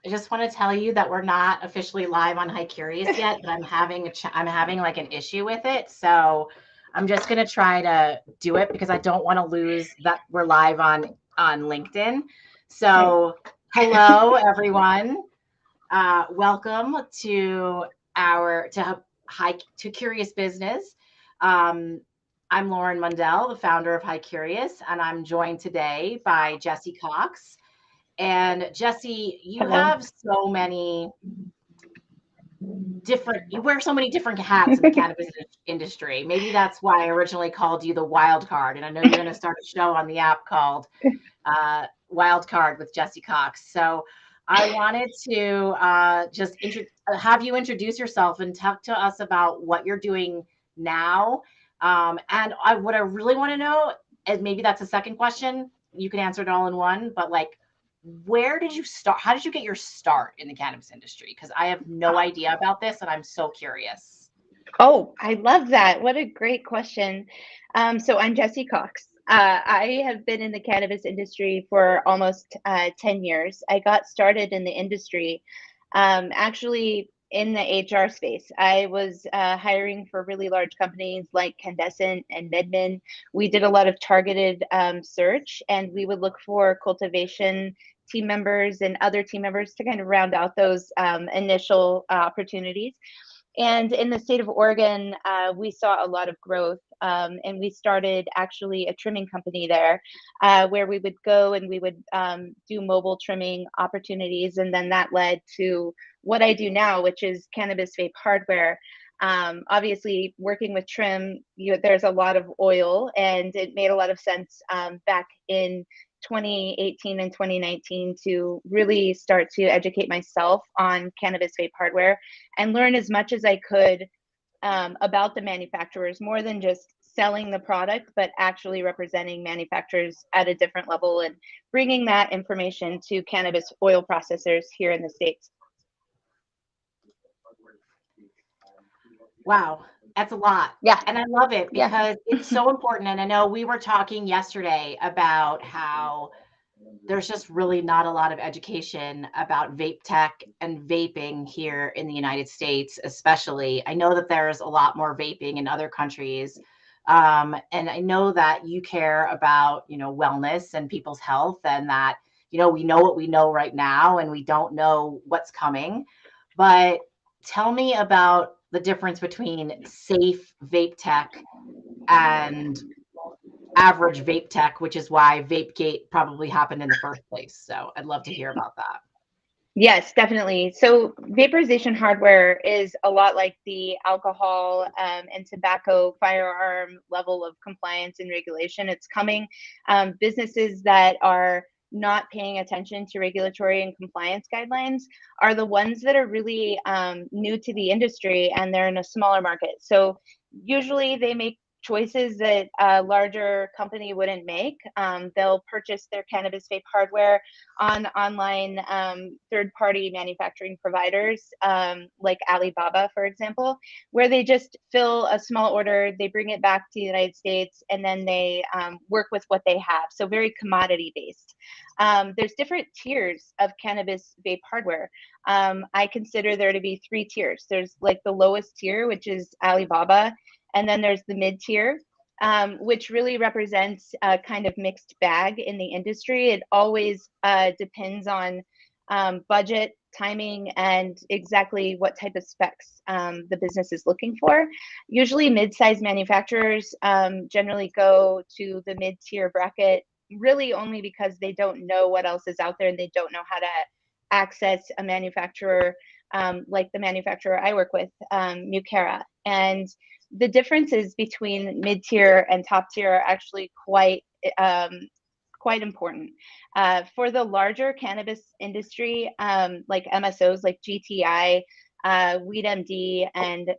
I just want to tell you that we're not officially live on Hi Curious yet, but I'm having like an issue with it. So I'm just gonna try to do it because I don't want to lose that we're live on LinkedIn. Right. So hello everyone. Welcome to our to Hi to Curious Business. Um, I'm Lauren Mundell, the founder of Hi Curious, and I'm joined today by Jessi Cox. And Jessi, you Hello. have so many different, you wear so many different hats in the cannabis industry. Maybe that's why I originally called you the wild card. And I know you're going to start a show on the app called Wild Card with Jessi Cox. So I wanted to have you introduce yourself and talk to us about what you're doing now. What I really want to know, and maybe that's a second question, you can answer it all in one, but like, where did you start? How did you get your start in the cannabis industry? Because I have no idea about this and I'm so curious. Oh, I love that. What a great question. So I'm Jessi Cox. I have been in the cannabis industry for almost 10 years. I got started in the industry actually in the HR space. I was hiring for really large companies like Candescent and Medmin. We did a lot of targeted search, and we would look for cultivation team members and other team members to kind of round out those initial opportunities. And in the state of Oregon, we saw a lot of growth. And we started actually a trimming company there where we would go and we would do mobile trimming opportunities. And then that led to what I do now, which is cannabis vape hardware. Obviously, working with trim, there's a lot of oil, and it made a lot of sense back in 2018 and 2019 to really start to educate myself on cannabis vape hardware and learn as much as I could about the manufacturers, more than just selling the product, but actually representing manufacturers at a different level and bringing that information to cannabis oil processors here in the States. Wow, that's a lot. Yeah, And I love it yeah. because it's so important. And I know we were talking yesterday about how there's just really not a lot of education about vape tech and vaping here in the United States, especially. I know that there's a lot more vaping in other countries. And I know that you care about, wellness and people's health, and that, we know what we know right now and we don't know what's coming. But tell me about the difference between safe vape tech and average vape tech, which is why VapeGate probably happened in the first place. So I'd love to hear about that. Yes, definitely. So vaporization hardware is a lot like the alcohol and tobacco firearm level of compliance and regulation. It's coming. Businesses that are not paying attention to regulatory and compliance guidelines are the ones that are really new to the industry, and they're in a smaller market. So usually they make choices that a larger company wouldn't make. They'll purchase their cannabis vape hardware on online third-party manufacturing providers like Alibaba, for example, where they just fill a small order, they bring it back to the United States, and then they work with what they have. So very commodity based. There's different tiers of cannabis vape hardware. I consider there to be three tiers. There's like the lowest tier, which is Alibaba, and then there's the mid tier, which really represents a kind of mixed bag in the industry. It always depends on budget, timing, and exactly what type of specs the business is looking for. Usually, mid-sized manufacturers generally go to the mid-tier bracket, really only because they don't know what else is out there and they don't know how to access a manufacturer like the manufacturer I work with, Mucara. And the differences between mid-tier and top tier are actually quite important. For the larger cannabis industry, like MSOs like GTI, WeedMD, and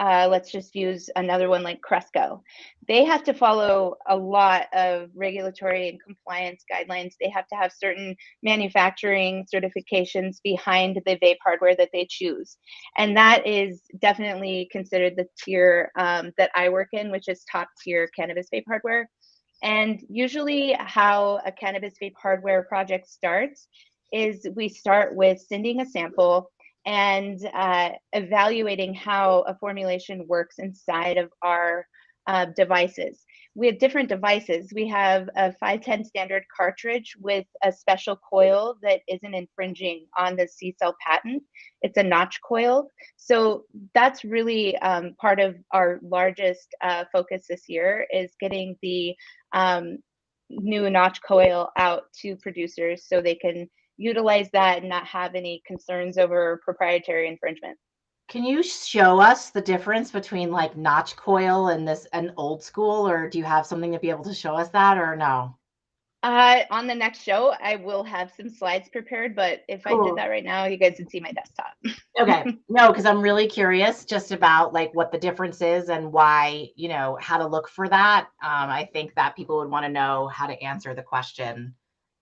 let's just use another one like Cresco. They have to follow a lot of regulatory and compliance guidelines. They have to have certain manufacturing certifications behind the vape hardware that they choose. And that is definitely considered the tier that I work in, which is top tier cannabis vape hardware. And usually, how a cannabis vape hardware project starts is we start with sending a sample and evaluating how a formulation works inside of our devices. We have different devices. We have a 510 standard cartridge with a special coil that isn't infringing on the C-cell patent. It's a notch coil. So that's really part of our largest focus this year, is getting the new notch coil out to producers so they can utilize that and not have any concerns over proprietary infringement. Can you show us the difference between like notch coil and this and old school, or do you have something to be able to show us that, or no? On the next show, I will have some slides prepared, but if I did that right now, you guys would see my desktop. Okay. No, because I'm really curious just about like what the difference is and why, you know, how to look for that. I think that people would want to know how to answer the question,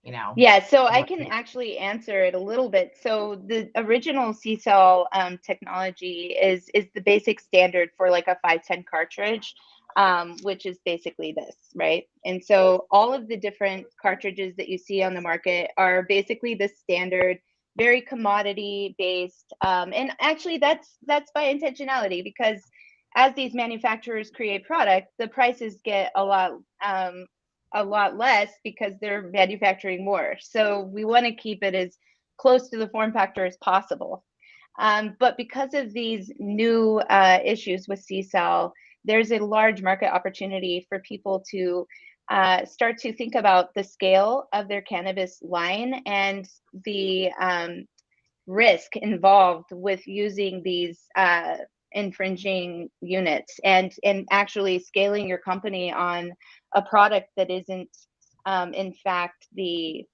you know. Yeah, so I can actually answer it a little bit. So the original C-cell technology is the basic standard for like a 510 cartridge, which is basically this, right? And so all of the different cartridges that you see on the market are basically the standard, very commodity based. And actually that's by intentionality, because as these manufacturers create product, the prices get a lot less because they're manufacturing more. So we want to keep it as close to the form factor as possible. But because of these new issues with C-cell, there's a large market opportunity for people to start to think about the scale of their cannabis line and the risk involved with using these infringing units, and actually scaling your company on a product that isn't in fact the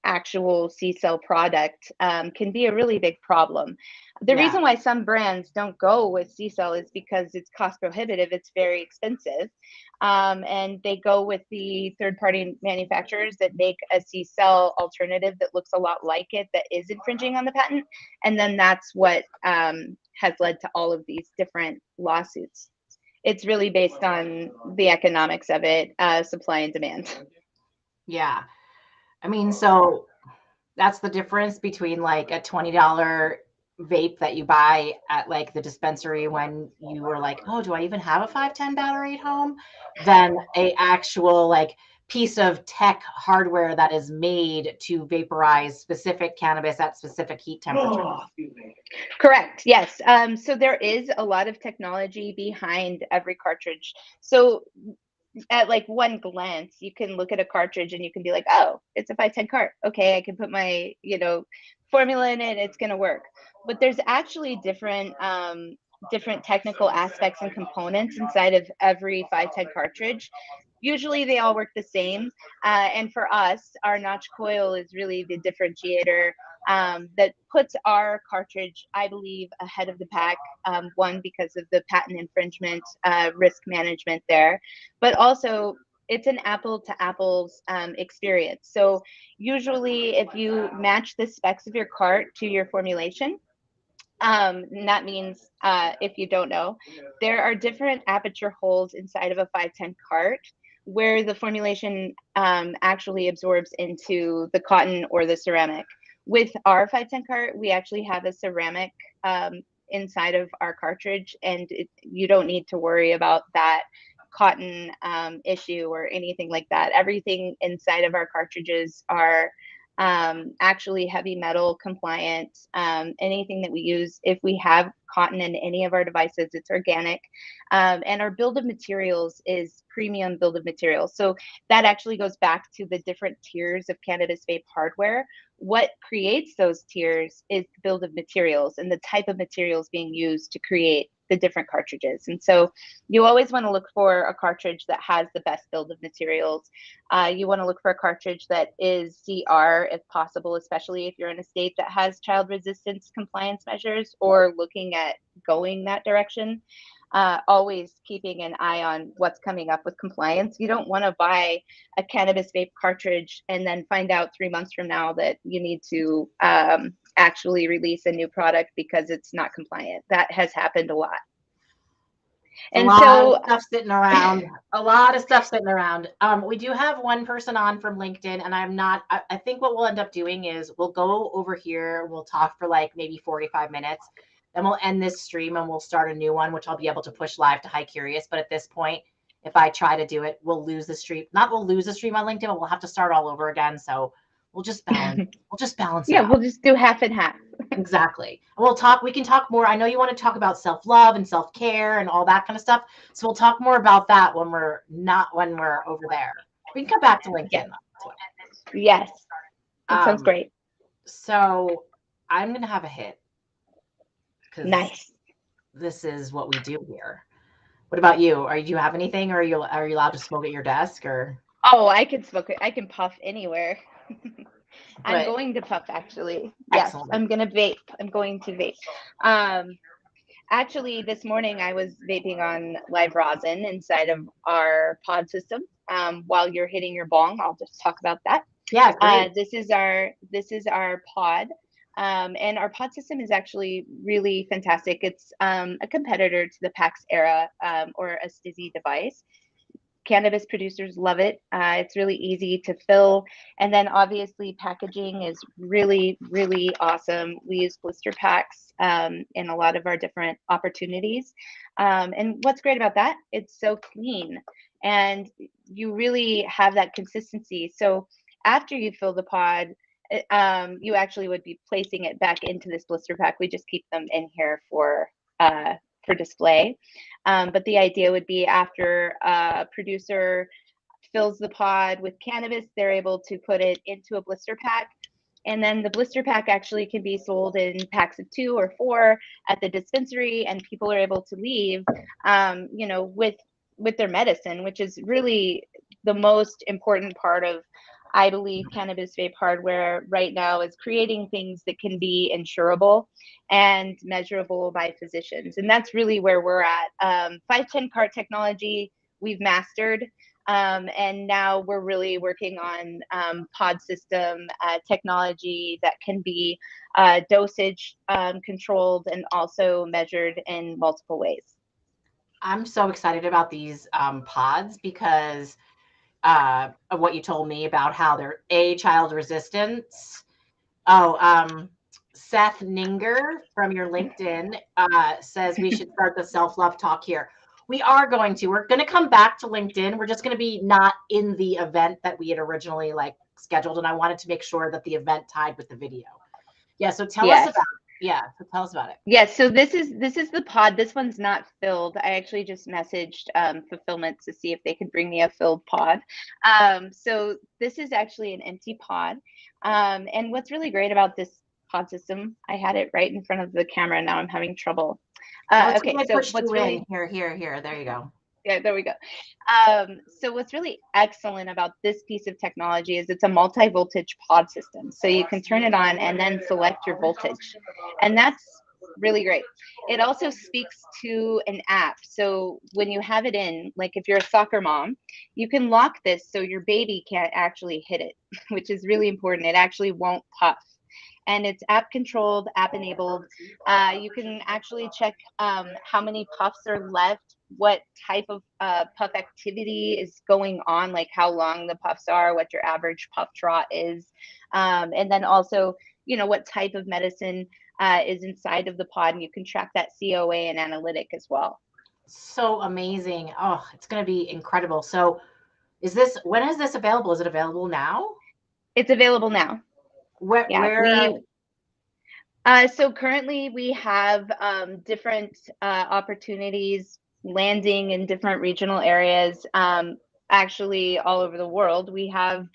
actual C-cell product, can be a really big problem. The reason why some brands don't go with C-cell is because it's cost prohibitive, it's very expensive, and they go with the third-party manufacturers that make a C-cell alternative that looks a lot like it, that is infringing on the patent, and then that's what has led to all of these different lawsuits. It's really based on the economics of it, supply and demand. Yeah. I mean, so that's the difference between like a $20 vape that you buy at like the dispensary when you were like, oh, do I even have a 510 battery at home? Than a actual like piece of tech hardware that is made to vaporize specific cannabis at specific heat temperatures. Correct. Yes. So there is a lot of technology behind every cartridge. So at like one glance, you can look at a cartridge and you can be like, oh, it's a 510 cart. Okay, I can put my, formula in it. It's going to work. But there's actually different technical aspects and components inside of every 510 cartridge. Usually they all work the same. And for us, our notch coil is really the differentiator that puts our cartridge, I believe, ahead of the pack. One, because of the patent infringement risk management there, but also it's an apple to apples experience. So usually if you match the specs of your cart to your formulation, and that means, if you don't know, there are different aperture holes inside of a 510 cart where the formulation actually absorbs into the cotton or the ceramic. With our 510 cart, we actually have a ceramic inside of our cartridge, and you don't need to worry about that cotton issue or anything like that. Everything inside of our cartridges are actually heavy metal compliant. Anything that we use, if we have cotton in any of our devices, it's organic. And our build of materials is premium build of materials. So that actually goes back to the different tiers of cannabis vape hardware. What creates those tiers is the build of materials and the type of materials being used to create the different cartridges. And so you always want to look for a cartridge that has the best build of materials. You want to look for a cartridge that is CR if possible, especially if you're in a state that has child resistance compliance measures or looking at going that direction. Always keeping an eye on what's coming up with compliance. You don't want to buy a cannabis vape cartridge and then find out 3 months from now that you need to actually release a new product because it's not compliant. That has happened a lot. A And lot of so, stuff sitting around. A lot of stuff sitting around. We do have one person on from LinkedIn, and I think what we'll end up doing is we'll go over here, we'll talk for like maybe 45 minutes, then we'll end this stream and we'll start a new one, which I'll be able to push live to Hi Curious. But at this point, if I try to do it, we'll lose the stream. Not we'll lose the stream on LinkedIn, but we'll have to start all over again. So we'll just balance. We'll just balance it yeah, out. we'll just do half and half. Exactly. We can talk more. I know you want to talk about self-love and self-care and all that kind of stuff. So we'll talk more about that when we're over there. We can come back to LinkedIn Yes. as well. Yes. That sounds great. So I'm going to have a hit because Nice. this is what we do here. What about you? Do you have anything, or are you allowed to smoke at your desk, or? Oh, I can smoke it. I can puff anywhere. I'm Good. going to puff, actually. Yes, Excellent. I'm going to vape. I'm going to vape. Actually, this morning I was vaping on live rosin inside of our pod system. While you're hitting your bong, I'll just talk about that. Yeah, great. This is our pod. And our pod system is actually really fantastic. It's a competitor to the PAX Era or a Stizzy device. Cannabis producers love it. It's really easy to fill. And then obviously packaging is really, really awesome. We use blister packs in a lot of our different opportunities. And what's great about that, it's so clean and you really have that consistency. So after you fill the pod, you actually would be placing it back into this blister pack. We just keep them in here for display. But the idea would be after a producer fills the pod with cannabis, they're able to put it into a blister pack. And then the blister pack actually can be sold in packs of 2 or 4 at the dispensary, and people are able to leave, with their medicine, which is really the most important part of, I believe, cannabis vape hardware right now, is creating things that can be insurable and measurable by physicians. And that's really where we're at. 510 cart technology, we've mastered. And now we're really working on pod system technology that can be dosage controlled and also measured in multiple ways. I'm so excited about these pods because of what you told me about how they're child resistance. Oh, Seth Ninger from your LinkedIn says we should start the self-love talk here. We are going to. We're going to come back to LinkedIn. We're just going to be not in the event that we had originally scheduled, and I wanted to make sure that the event tied with the video. Yeah. So tell us about it. Yeah. So tell us about it. Yes, so this is the pod. This one's not filled. I actually just messaged fulfillment to see if they could bring me a filled pod. So this is actually an empty pod. And what's really great about this pod system, I had it right in front of the camera. Now I'm having trouble. Okay, so what's really here. There you go. Yeah, there we go. So what's really excellent about this piece of technology is it's a multi-voltage pod system. So you can turn it on and then select your voltage. And that's really great. It also speaks to an app. So when you have it in, like if you're a soccer mom, you can lock this so your baby can't actually hit it, which is really important. It actually won't puff. And it's app controlled, app enabled. You can actually check how many puffs are left, what type of puff activity is going on, like how long the puffs are, what your average puff trot is, and then also, what type of medicine is inside of the pod, and you can track that COA and analytic as well. So amazing. Oh, it's going to be incredible. So when is this available? Is it available now? It's available now. Where? So currently we have different opportunities landing in different regional areas, actually all over the world. We have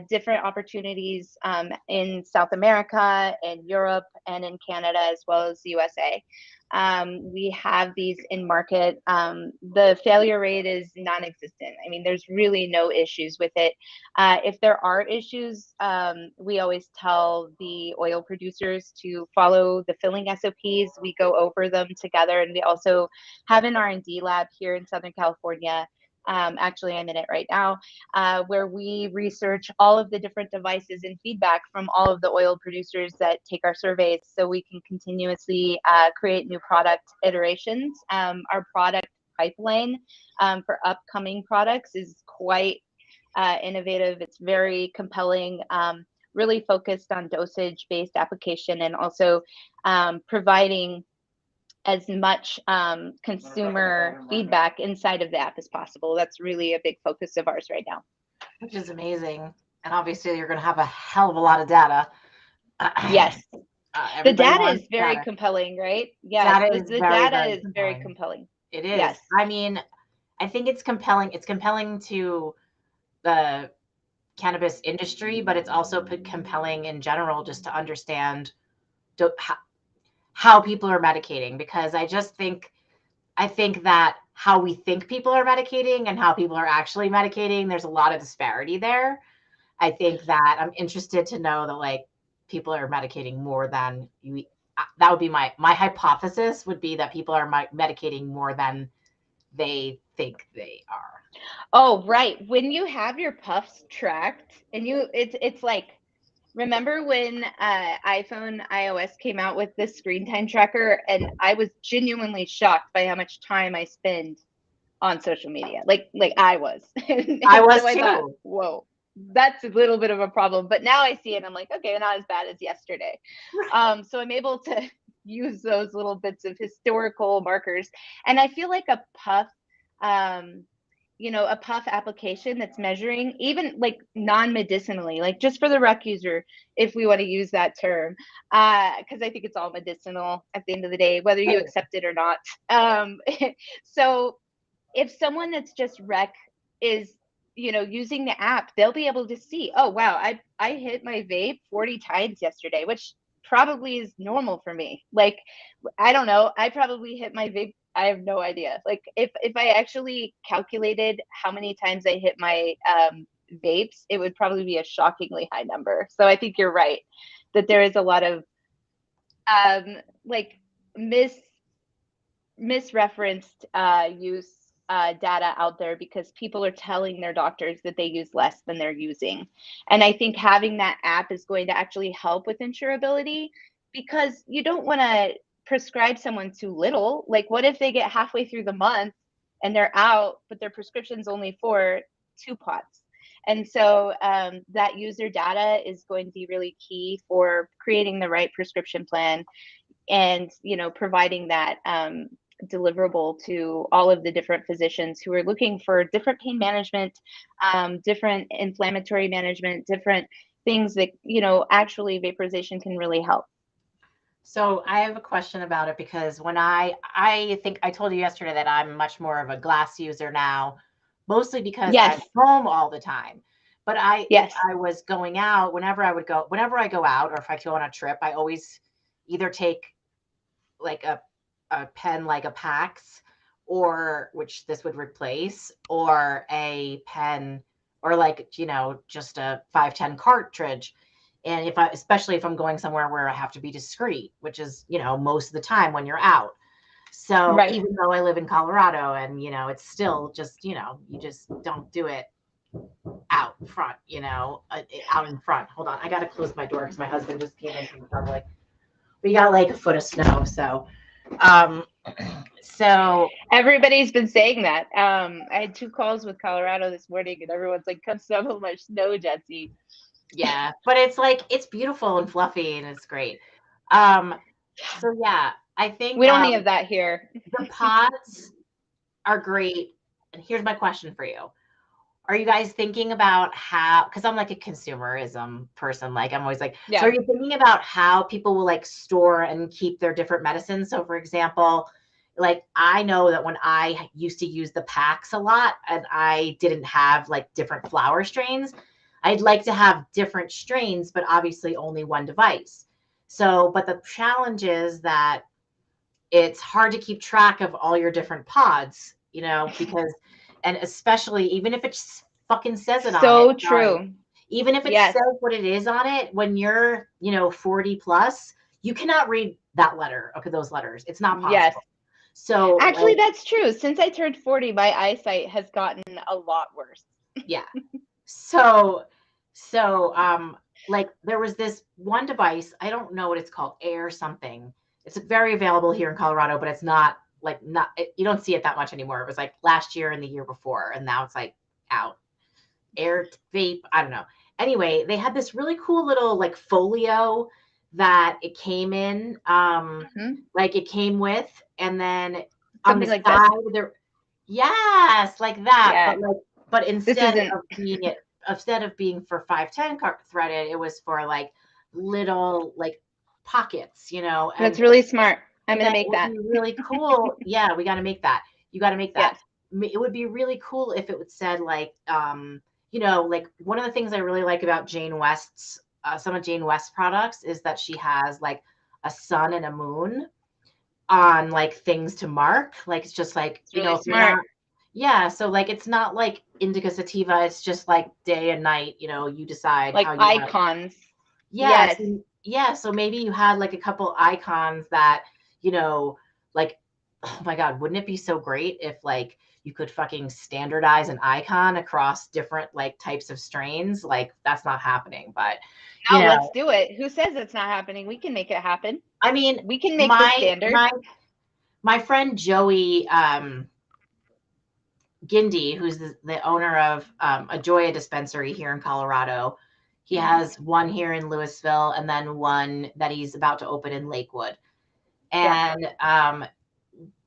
different opportunities in South America, in Europe, and in Canada, as well as the USA. We have these in market. The failure rate is non-existent. I mean, there's really no issues with it. If there are issues, we always tell the oil producers to follow the filling SOPs. We go over them together, and we also have an R&D lab here in Southern California. Actually, I'm in it right now, where we research all of the different devices and feedback from all of the oil producers that take our surveys, so we can continuously create new product iterations. Our product pipeline for upcoming products is quite innovative. It's very compelling, really focused on dosage-based application, and also providing as much consumer feedback inside of the app as possible. That's really a big focus of ours right now. Which is amazing. And obviously you're going to have a hell of a lot of data. Yes. The data is very data. compelling, right? Yes, Data the data is very compelling. It is. Yes. I mean, I think it's compelling. It's compelling to the cannabis industry, but it's also compelling in general just to understand how people are medicating, because I think that how we think people are medicating and how people are actually medicating, there's a lot of disparity there. I think that I'm interested to know that like people are medicating more than you. That would be my hypothesis would be that people are medicating more than they think they are. Oh, right. When you have your puffs tracked and it's like, remember when iPhone iOS came out with this screen time tracker, and I was genuinely shocked by how much time I spend on social media. Like I was. I was so I too. thought, whoa, that's a little bit of a problem. But now I see it, I'm like, okay, not as bad as yesterday. So I'm able to use those little bits of historical markers. And I feel like a puff, a puff application that's measuring, even like non-medicinally, like just for the rec user, if we want to use that term, because I think it's all medicinal at the end of the day, whether you accept it or not. So if someone that's just rec is, using the app, they'll be able to see, oh, wow, I hit my vape 40 times yesterday, which probably is normal for me. Like, I don't know, I probably hit my vape, I have no idea. Like if I actually calculated how many times I hit my vapes, it would probably be a shockingly high number. So I think you're right that there is a lot of like misreferenced use data out there, because people are telling their doctors that they use less than they're using. And I think having that app is going to actually help with insurability, because you don't want to prescribe someone too little. Like, what if they get halfway through the month and they're out, but their prescription's only for 2 pots? And so that user data is going to be really key for creating the right prescription plan, and providing that deliverable to all of the different physicians who are looking for different pain management, different inflammatory management, different things that actually vaporization can really help. So I have a question about it, because when I think I told you yesterday that I'm much more of a glass user now, mostly because Yes. I'm home all the time. But Yes. if I was going out, whenever I go out, or if I go on a trip, I always either take like a pen, like a PAX, or which this would replace, or a pen, or like, just a 510 cartridge. And especially if I'm going somewhere where I have to be discreet, which is, most of the time when you're out. So right. Even though I live in Colorado, and, it's still just, you just don't do it out front, out in front. Hold on. I got to close my door because my husband just came in from the subway. We got like a foot of snow. So everybody's been saying that. I had 2 calls with Colorado this morning, and everyone's like, come shovel my snow, Jessie. Yeah, but it's like, it's beautiful and fluffy and it's great. So yeah, I think we don't have that here. The pods are great. And here's my question for you. Are you guys thinking about how, because I'm like a consumerism person, like I'm always like, yeah. So are you thinking about how people will like store and keep their different medicines? So for example, like I know that when I used to use the packs a lot and I didn't have like different flower strains, I'd like to have different strains, but obviously only one device. So, but the challenge is that it's hard to keep track of all your different pods, because, and especially even if it fucking says it on it. So true. Even if it says what it is on it, when you're, 40 plus, you cannot read that letter. Okay, those letters. It's not possible. Yes. So actually, that's true. Since I turned 40, my eyesight has gotten a lot worse. Yeah. So like there was this one device, I don't know what it's called, Air something. It's very available here in Colorado, but it's not like not, you don't see it that much anymore. It was like last year and the year before, and now it's like out. Air vape, I don't know. Anyway, they had this really cool little like folio that it came in, like it came with, and then on the Something like this. side there, yes, like that, Yeah. but instead isn't of being for 510 threaded, it was for like little like pockets, you know, That's and really smart. I'm gonna that make would that. be really cool. Yeah, we got to make that. You got to make that. Yes. It would be really cool if it would said like, you know, like one of the things I really like about Jane West's, some of Jane West's products is that she has like a sun and a moon on like things to mark. Like it's just like, It's you really know, if you're smart. not, yeah. So like it's not like indica sativa. It's just like day and night. You know, you decide Like how you want. icons. Yes. Yes. Yeah. So maybe you had like a couple icons that, you know, like, oh my God, wouldn't it be so great if like you could fucking standardize an icon across different like types of strains? Like that's not happening, but you No, let's know, do it. Who says it's not happening? We can make it happen. I mean, We can make the standard. my friend Joey, Gindy, who's the owner of a Joya dispensary here in Colorado. He has one here in Louisville and then one that he's about to open in Lakewood. Yeah. And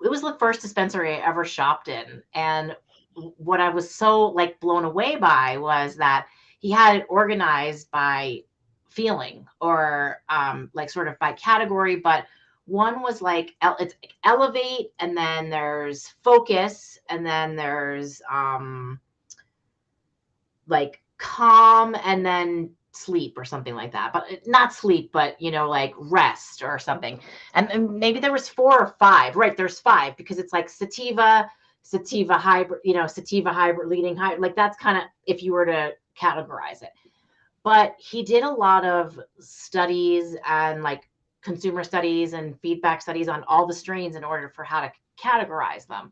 it was the first dispensary I ever shopped in. And what I was so like blown away by was that he had it organized by feeling or like sort of by category, but one was like it's elevate, and then there's focus, and then there's like calm, and then sleep or something like that, but not sleep, but you know, like rest or something. And maybe there was 4 or 5, right? There's 5 because it's like sativa hybrid, you know, sativa hybrid, leading hybrid, like that's kind of if you were to categorize it. But he did a lot of studies and like consumer studies and feedback studies on all the strains in order for how to categorize them.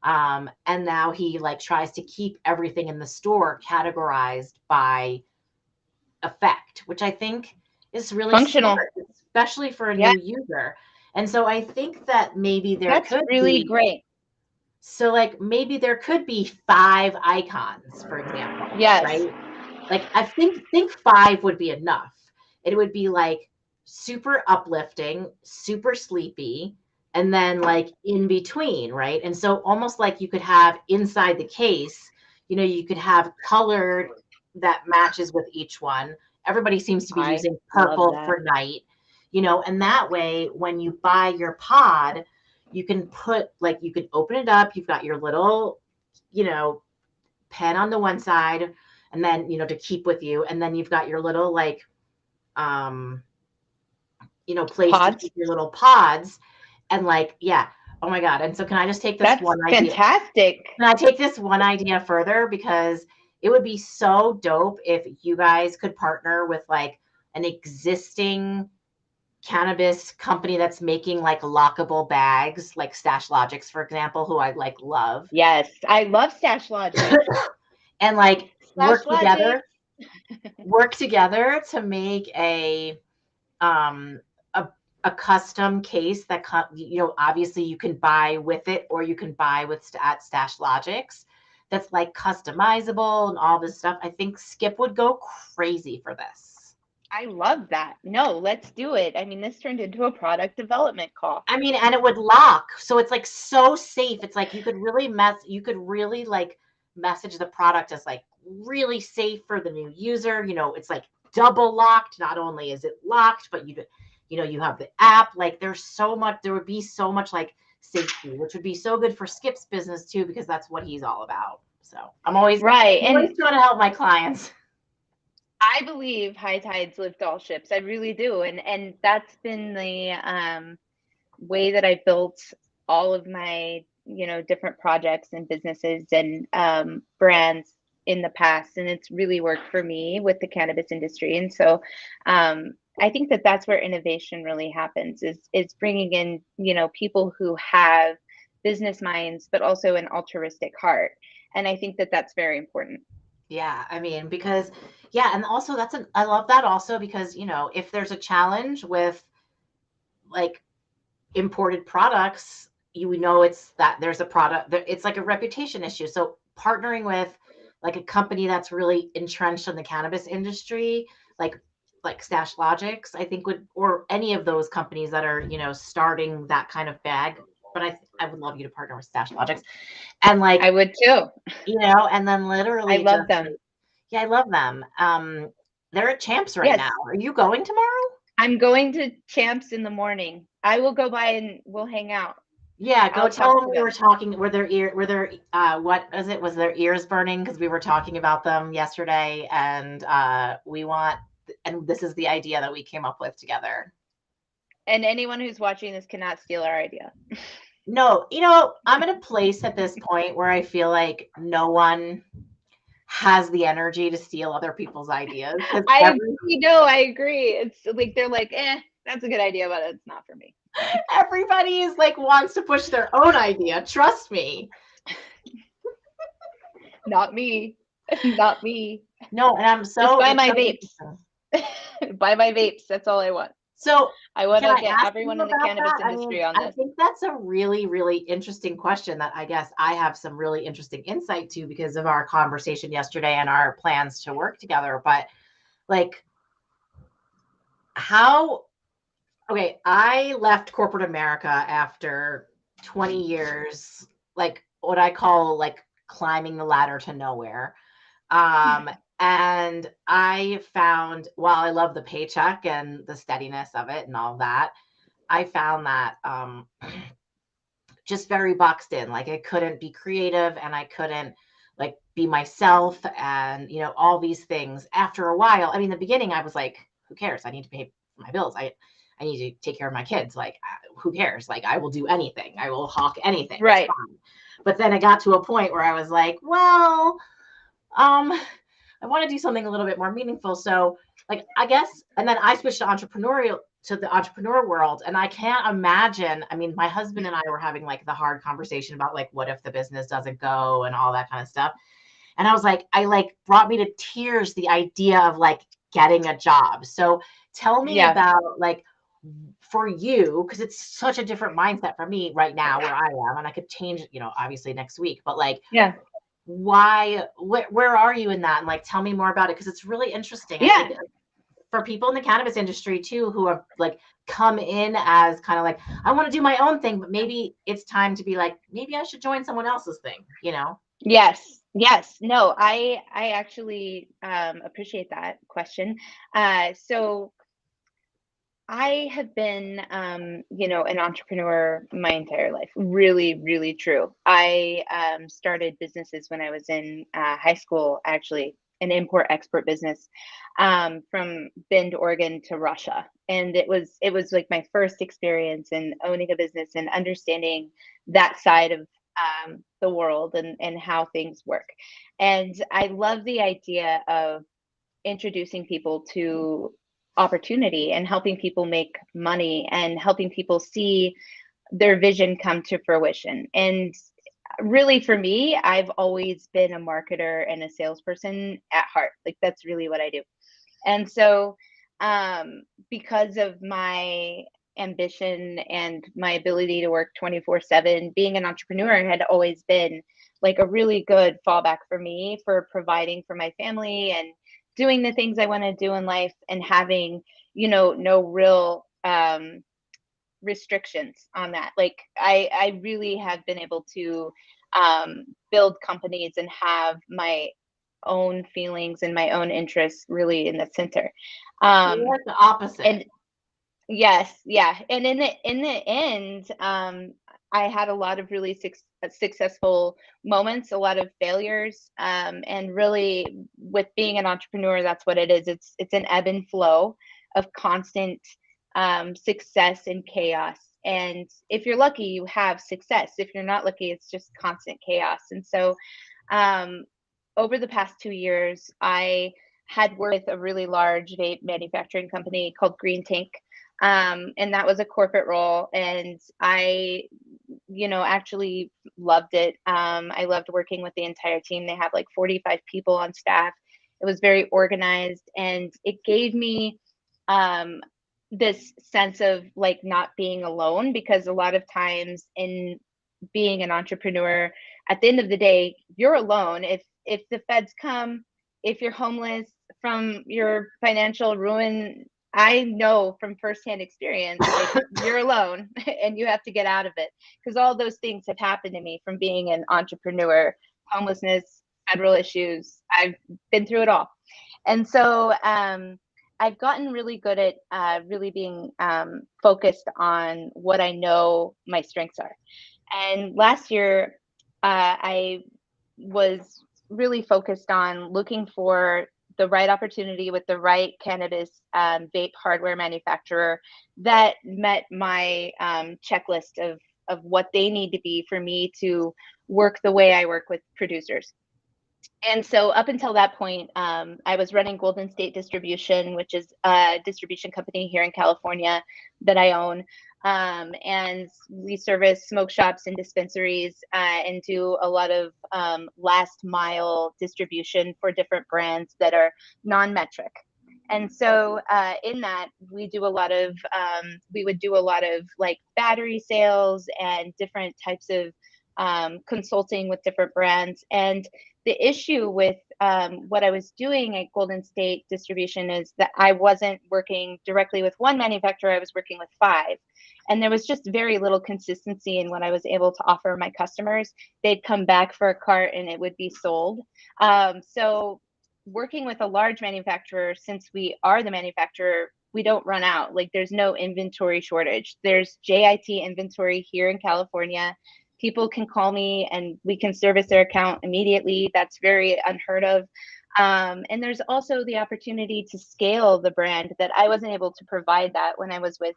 And now he like tries to keep everything in the store categorized by effect, which I think is really Functional. smart, especially for a Yeah. new user. And so I think that maybe there That's could really be, great. so like maybe there could be 5 icons, for example, Yes. right? Like I think 5 would be enough. It would be like super uplifting, super sleepy, and then like in between, right? And so almost like you could have inside the case, you know, you could have colored that matches with each one. Everybody seems to be I using love purple that. for night, you know, and that way when you buy your pod, you can put like you can open it up, you've got your little, you know, pen on the one side, and then you know to keep with you, and then you've got your little like um you know place to Pods. keep your little pods, and like yeah, oh my God. And so can I just take this That's one idea, fantastic. can I take this one idea further, because it would be so dope if you guys could partner with like an existing cannabis company that's making like lockable bags, like Stash Logics, for example, who I like love. Yes, I love Stash Logic. And like Stash Logic. work together to make um a custom case that you know, obviously you can buy with it or you can buy with at Stash Logics, that's like customizable and all this stuff. I think Skip would go crazy for this. I love that. No, let's do it. I mean, this turned into a product development call. I mean, and it would lock, so it's like so safe. It's like you could really like message the product as like really safe for the new user. You know, it's like double locked. Not only is it locked, but you know, you have the app. Like there would be so much like safety, which would be so good for Skip's business too, because that's what he's all about. So I'm always Right. trying And to help my clients. I believe high tides lift all ships. I really do. And that's been the way that I built all of my, you know, different projects and businesses and brands in the past. And it's really worked for me with the cannabis industry. And so I think that that's where innovation really happens is bringing in, you know, people who have business minds, but also an altruistic heart. And I think that that's very important. Yeah, I mean, because yeah, and also I love that also because, you know, if there's a challenge with like imported products, you know, it's that there's a product, it's like a reputation issue. So partnering with like a company that's really entrenched in the cannabis industry, like Stash Logics, I think would, or any of those companies that are, you know, starting that kind of bag. But I would love you to partner with Stash Logics. And I like, would too. you know, and then I literally just love them. yeah, I love them. They're at Champs right Yes, now. Are you going tomorrow? I'm going to Champs in the morning. I will go by and we'll hang out. Yeah, go I'll tell talk them to we were them. talking. Were their what is it? Was their ears burning because we were talking about them yesterday, and and this is the idea that we came up with together. And anyone who's watching this cannot steal our idea. No, you know, I'm in a place at this point where I feel like no one has the energy to steal other people's ideas. I agree. It's like they're like, that's a good idea, but it's not for me. Everybody is like wants to push their own idea. Trust me. Not me. Not me. No, and I'm so just buy my vapes. Buy my vapes. That's all I want. So I want to get everyone in the cannabis industry on this. I think that's a really, really interesting question that I guess I have some really interesting insight to because of our conversation yesterday and our plans to work together. But like, okay, I left corporate America after 20 years, like what I call like climbing the ladder to nowhere. And I found, while I love the paycheck and the steadiness of it and all that, I found that just very boxed in. Like I couldn't be creative and I couldn't like be myself and, you know, all these things. After a while, I mean, in the beginning, I was like, who cares? I need to pay my bills. I need to take care of my kids. Like, who cares? Like, I will do anything. I will hawk anything. Right. But then it got to a point where I was like, well, I want to do something a little bit more meaningful. So like, I guess, and then I switched to the entrepreneur world. And I can't imagine, I mean, my husband and I were having like the hard conversation about like, what if the business doesn't go and all that kind of stuff. And I was like, brought me to tears, the idea of like getting a job. So tell me about like, for you, because it's such a different mindset for me right now where I am, and I could change, you know, obviously next week, but like, where are you in that? And like, tell me more about it. Cause it's really interesting. I think for people in the cannabis industry too, who have like come in as kind of like, I want to do my own thing, but maybe it's time to be like, maybe I should join someone else's thing, you know? Yes. No, I actually appreciate that question. So I have been, you know, an entrepreneur my entire life. Really, really true. I started businesses when I was in high school, actually, an import-export business from Bend, Oregon to Russia. And it was like my first experience in owning a business and understanding that side of the world and how things work. And I love the idea of introducing people to opportunity and helping people make money and helping people see their vision come to fruition. And really, for me, I've always been a marketer and a salesperson at heart. Like, that's really what I do. And so because of my ambition and my ability to work 24/7, being an entrepreneur had always been like a really good fallback for me for providing for my family and doing the things I want to do in life and having, you know, no real restrictions on that. Like I really have been able to build companies and have my own feelings and my own interests really in the center. You're like the opposite. And yes, and in the end, I had a lot of really successful moments, a lot of failures, and really, with being an entrepreneur, that's what it is. It's an ebb and flow of constant success and chaos. And if you're lucky, you have success. If you're not lucky, it's just constant chaos. And so, over the past 2 years, I had worked with a really large vape manufacturing company called Green Tank. And that was a corporate role. And I, you know, actually loved it. I loved working with the entire team. They have like 45 people on staff. It was very organized and it gave me this sense of like not being alone, because a lot of times in being an entrepreneur, at the end of the day, you're alone. If the feds come, if you're homeless from your financial ruin, I know from firsthand experience, like you're alone and you have to get out of it, because all those things have happened to me from being an entrepreneur. Homelessness, federal issues, I've been through it all. And so I've gotten really good at really being focused on what I know my strengths are. And last year, I was really focused on looking for the right opportunity with the right cannabis vape hardware manufacturer that met my checklist of what they need to be for me to work the way I work with producers. And so up until that point, I was running Golden State Distribution, which is a distribution company here in California that I own. And we service smoke shops and dispensaries and do a lot of last mile distribution for different brands that are non-metric. And so in that, we do a lot of, we would do a lot of like battery sales and different types of consulting with different brands. And the issue with what I was doing at Golden State Distribution is that I wasn't working directly with one manufacturer, I was working with 5. And there was just very little consistency in what I was able to offer my customers. They'd come back for a cart and it would be sold. So working with a large manufacturer, since we are the manufacturer, we don't run out. Like there's no inventory shortage. There's JIT inventory here in California. People can call me and we can service their account immediately. That's very unheard of. And there's also the opportunity to scale the brand that I wasn't able to provide that when I was with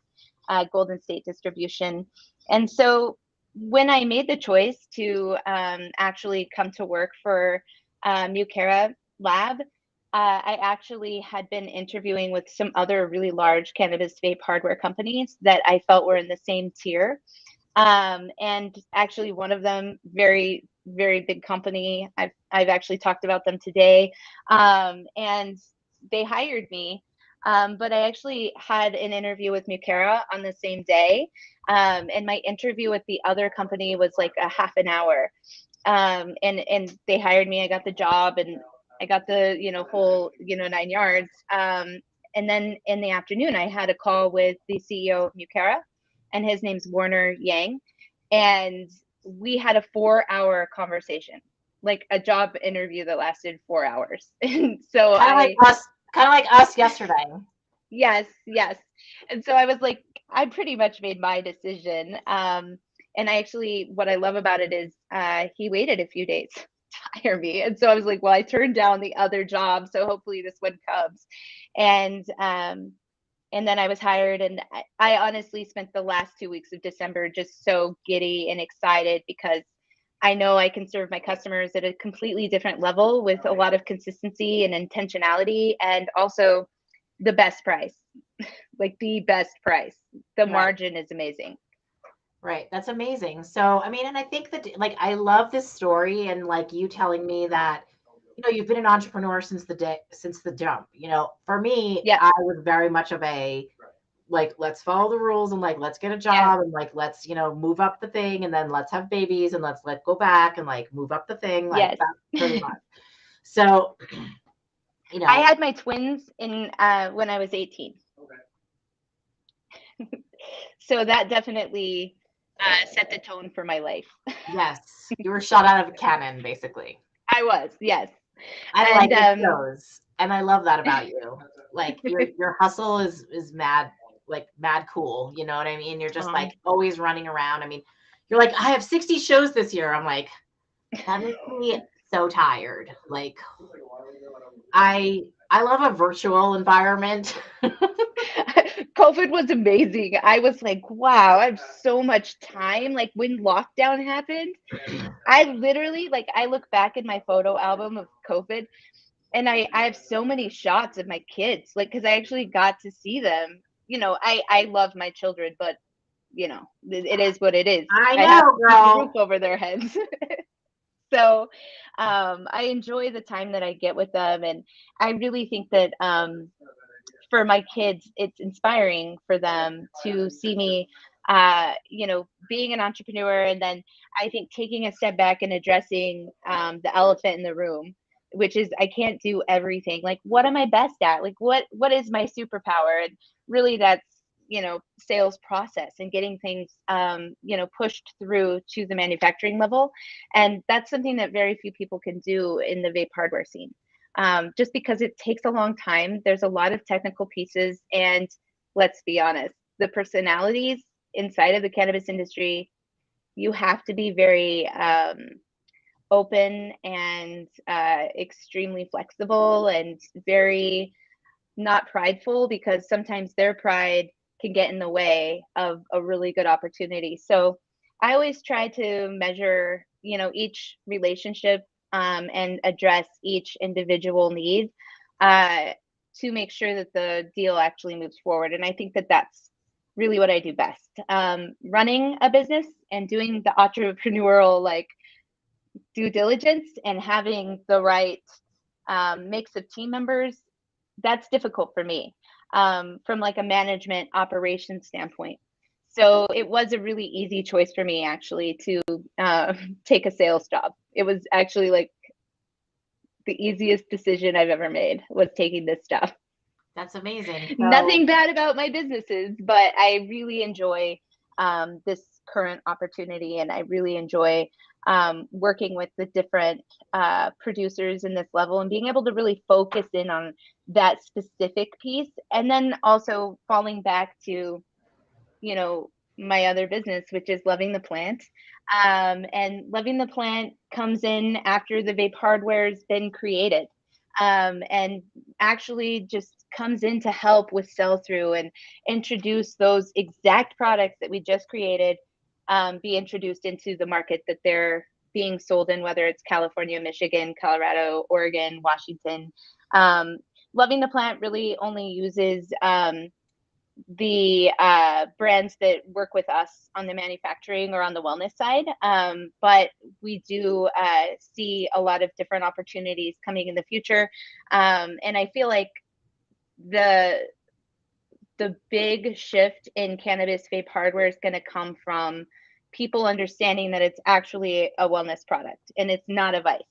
Golden State Distribution. And so when I made the choice to actually come to work for Mucara Lab, I actually had been interviewing with some other really large cannabis vape hardware companies that I felt were in the same tier. And actually one of them, very, very big company. I've actually talked about them today. And they hired me. But I actually had an interview with Mucara on the same day. And my interview with the other company was like a half an hour. And they hired me, I got the job and I got the, whole, 9 yards. And then in the afternoon, I had a call with the CEO of Mucara, and his name's Warner Yang. And we had a 4-hour conversation, like a job interview that lasted 4 hours. And so kind of like us yesterday. Yes. And so I was like, I pretty much made my decision. And I actually, what I love about it is he waited a few days to hire me. And so I was like, well, I turned down the other job, so hopefully this one comes. And then I was hired, and I honestly spent the last 2 weeks of December just so giddy and excited because I know I can serve my customers at a completely different level with a lot of consistency and intentionality, and also the best price, like the best price. The margin is amazing. Right. That's amazing. So, I mean, and I think that like I love this story and like you telling me that you've been an entrepreneur since the jump. For me, Yeah. I was very much of a like, let's follow the rules and like let's get a job and like let's move up the thing and then let's have babies and let's go back and like move up the thing like Yes. that pretty much. So, I had my twins in when I was 18. So that definitely set the tone for my life. Yes, you were shot out of a cannon, basically. I was, yes. I like it shows, and I love that about you. Like your hustle is mad, like mad cool. You know what I mean? You're just like always running around. I mean, you're like, I have 60 shows this year. I'm like, that makes me so tired. Like, I love a virtual environment. COVID was amazing. I was like, wow, I have so much time. Like when lockdown happened, I literally, like, I look back in my photo album of COVID and I have so many shots of my kids, like, because I actually got to see them. I love my children, but it is what it is. I know, have to girl. keep a roof over their heads. So I enjoy the time that I get with them, and I really think that for my kids, it's inspiring for them to see me, being an entrepreneur. And then I think taking a step back and addressing the elephant in the room, which is I can't do everything. Like, what am I best at? Like, what is my superpower? And really that's, sales process and getting things, pushed through to the manufacturing level. And that's something that very few people can do in the vape hardware scene. Just because it takes a long time. There's a lot of technical pieces. And let's be honest, the personalities inside of the cannabis industry, you have to be very open and extremely flexible and very not prideful, because sometimes their pride can get in the way of a really good opportunity. So I always try to measure, each relationship and address each individual need to make sure that the deal actually moves forward. And I think that that's really what I do best. Running a business and doing the entrepreneurial due diligence and having the right mix of team members, that's difficult for me from a management operations standpoint. So it was a really easy choice for me actually to take a sales job. It was actually the easiest decision I've ever made was taking this stuff. That's amazing. Nothing bad about my businesses, but I really enjoy this current opportunity, and I really enjoy working with the different producers in this level and being able to really focus in on that specific piece. And then also falling back to, my other business, which is loving the plant. And loving the plant comes in after the vape hardware's been created. And actually just comes in to help with sell through and introduce those exact products that we just created, be introduced into the market that they're being sold in, whether it's California, Michigan, Colorado, Oregon, Washington. Loving the Plant really only uses the brands that work with us on the manufacturing or on the wellness side. But we do see a lot of different opportunities coming in the future. And I feel like the big shift in cannabis vape hardware is going to come from people understanding that it's actually a wellness product and it's not a vice.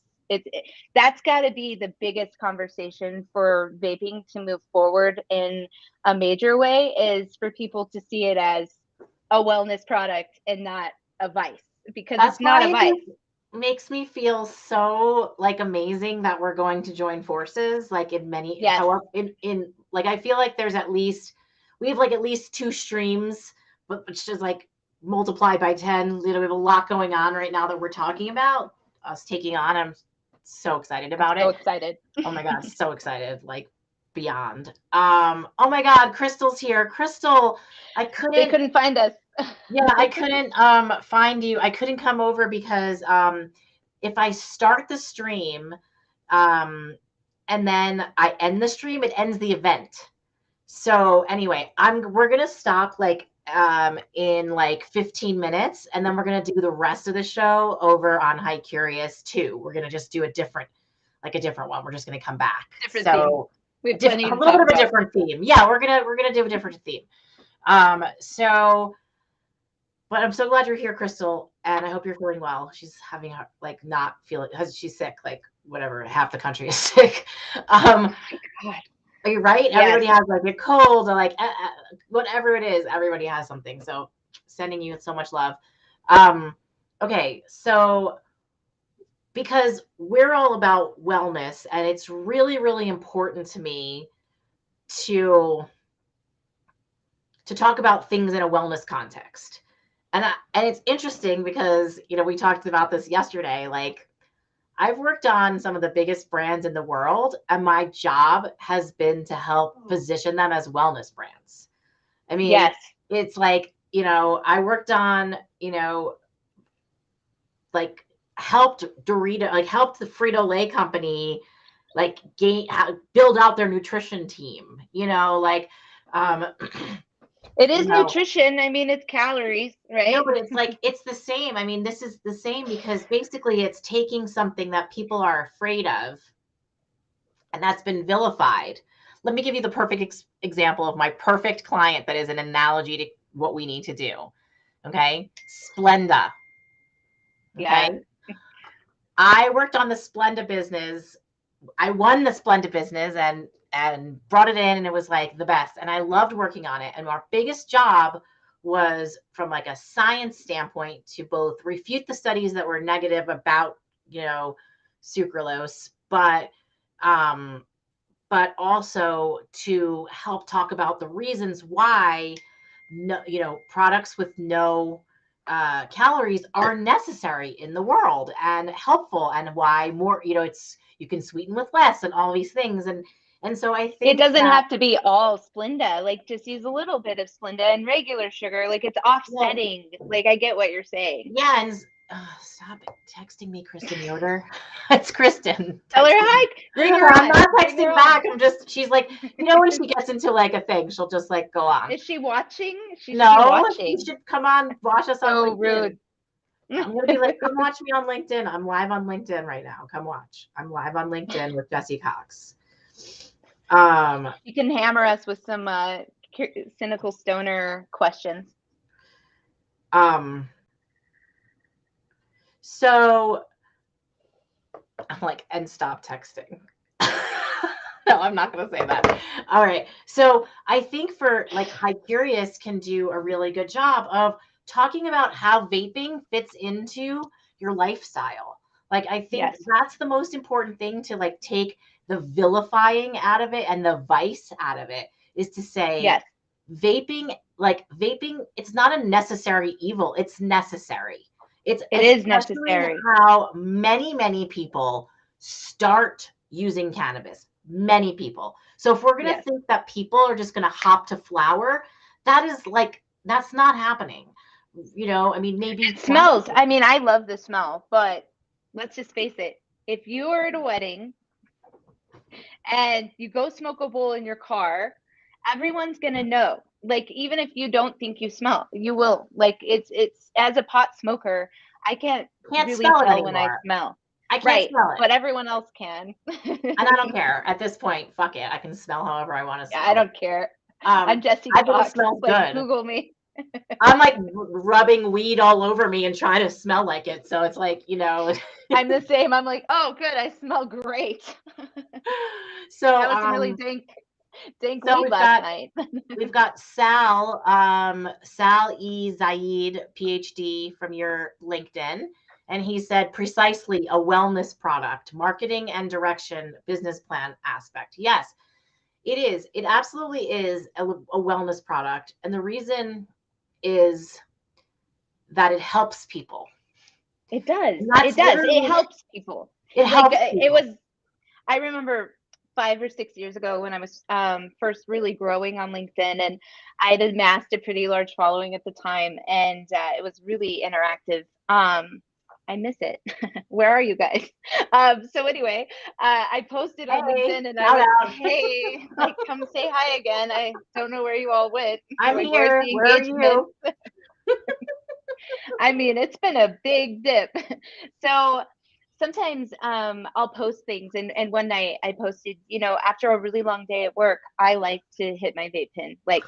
That's got to be the biggest conversation for vaping to move forward in a major way, is for people to see it as a wellness product and not a vice, because it's not a vice. Makes me feel so amazing that we're going to join forces in many, yes. However, in I feel like there's we have at least 2 streams, but which is multiplied by 10. We have a lot going on right now that we're talking about us taking on. I'm so excited about it. So excited. Oh my God, so excited, beyond. Oh my God, Crystal's here. Crystal, They couldn't find us. Yeah, I couldn't find you. I couldn't come over because if I start the stream and then I end the stream, it ends the event. So anyway, we're gonna stop in 15 minutes, and then we're gonna do the rest of the show over on High Curious 2. We're gonna just do a different one. We're just gonna come back. Different theme. We have plenty a little bit of a different theme. Yeah, we're gonna do a different theme. But I'm so glad you're here, Crystal, and I hope you're feeling well. She's having not feeling, she's sick, whatever, half the country is sick. Oh my God. Are you right? Yes. Everybody has a cold or whatever it is, everybody has something. So sending you so much love. Okay, so because we're all about wellness, and it's really, really important to me to talk about things in a wellness context. And it's interesting because, we talked about this yesterday. I've worked on some of the biggest brands in the world, and my job has been to help position them as wellness brands. I mean, yes. It's I worked on, helped Dorito, helped the Frito-Lay company, build out their nutrition team, it is nutrition. I mean, it's calories, right? No, but it's it's the same. I mean, this is the same because basically it's taking something that people are afraid of, and that's been vilified. let me give you the perfect example of my perfect client that is an analogy to what we need to do. Okay. Splenda. Okay. Yeah. I worked on the Splenda business. I won the Splenda business and brought it in, and it was like the best. And I loved working on it. And our biggest job was from like a science standpoint to both refute the studies that were negative about, sucralose, but also to help talk about the reasons why products with no calories are necessary in the world and helpful, and why more, you can sweeten with less and all these things. And so I think it doesn't have to be all Splenda. Like, just use a little bit of Splenda and regular sugar. Like, it's offsetting. Like, I get what you're saying. Yeah, and stop texting me, Kristen Yoder. It's Kristen. Tell her hi. Ring her I'm on. not texting back. She's like, when she gets into like a thing, she'll just like go on. Is she watching? She should No, be watching. you should come on, watch us on So LinkedIn. rude. I'm gonna be like, come watch me on LinkedIn. I'm live on LinkedIn right now. Come watch. I'm live on LinkedIn with JESSI COX. You can hammer us with some cynical stoner questions. So I'm like, and stop texting. No, I'm not going to say that. All right. So I think for like High Curious can do a really good job of talking about how vaping fits into your lifestyle. Like, I think that's the most important thing, to like take the vilifying out of it and the vice out of it, is to say vaping, it's not a necessary evil. It's necessary. It is necessary. How many people start using cannabis. Many people. So if we're going to think that people are just going to hop to flower, that's not happening. Maybe it smells. I mean, I love the smell, but let's just face it. If you are at a wedding and you go smoke a bowl in your car, everyone's going to know. Like, even if you don't think you smell, you will. Like, it's as a pot smoker, I can't really tell when I smell. I can't smell it. But everyone else can. And I don't care. At this point, fuck it. I can smell however I want to smell. Yeah, I don't care. I'm JESSI COX. I smells good. Google me. I'm like rubbing weed all over me and trying to smell like it. So it's like, I'm the same. I'm like, oh, good. I smell great. So that was some really dank weed last night. We've got Sal E. Zaid, PhD, from your LinkedIn. And he said, precisely, a wellness product, marketing and direction, business plan aspect. Yes, it is. It absolutely is a wellness product. And the reason is that it helps people. It does. It does. It helps people. I remember 5 or 6 years ago when I was first really growing on LinkedIn, and I had amassed a pretty large following at the time, and it was really interactive. I miss it. Where are you guys? So anyway, I posted on LinkedIn, and I was, hey, like, come say hi again. I don't know where you all went. I'm here. Where are you? I mean, it's been a big dip. So sometimes I'll post things, and one night I posted, after a really long day at work, I like to hit my vape pen like